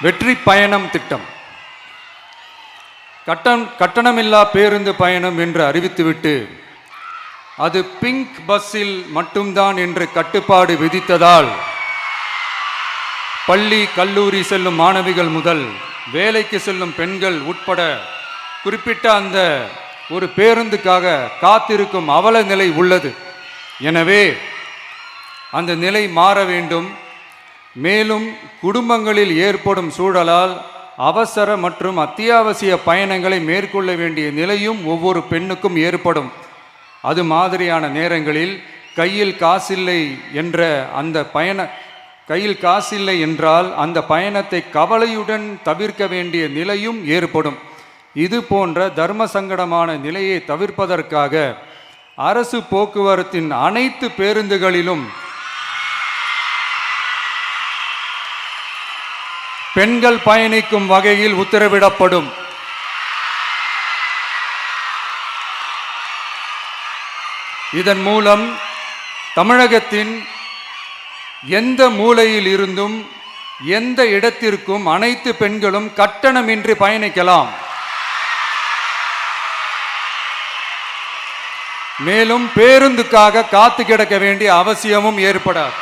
வெற்றி பயணம் திட்டம். கட்டணமில்லா பேருந்து பயணம் என்று அறிவித்துவிட்டு அது பிங்க் பஸ்ஸில் மட்டும்தான் என்று கட்டுப்பாடு விதித்ததால் பள்ளி கல்லூரி செல்லும் மாணவிகள் முதல் வேலைக்கு செல்லும் பெண்கள் உட்பட குறிப்பிட்ட அந்த ஒரு பேருந்துக்காக காத்திருக்கும் அவல நிலை உள்ளது. எனவே அந்த நிலை மாற வேண்டும். மேலும் குடும்பங்களில் ஏற்படும் சூழலால் அவசர மற்றும் அத்தியாவசிய பயணங்களை மேற்கொள்ள வேண்டிய நிலையும் ஒவ்வொரு பெண்ணுக்கும் ஏற்படும். அது மாதிரியான நேரங்களில் கையில் காசில்லை என்றால் அந்த பயணத்தை கவலையுடன் தவிர்க்க வேண்டிய நிலையும் ஏற்படும். இது போன்ற தர்ம சங்கடமான நிலையை தவிர்ப்பதற்காக அரசு போக்குவரத்தின் அனைத்து பேருந்துகளிலும் பெண்கள் பயணிக்கும் வகையில் உத்தரவிடப்படும். இதன் மூலம் தமிழகத்தின் எந்த மூலையில் இருந்தும் எந்த இடத்திற்கும் அனைத்து பெண்களும் கட்டணமின்றி பயணிக்கலாம். மேலும் பேருந்துக்காக காத்து கிடக்க வேண்டிய அவசியமும் ஏற்படாது.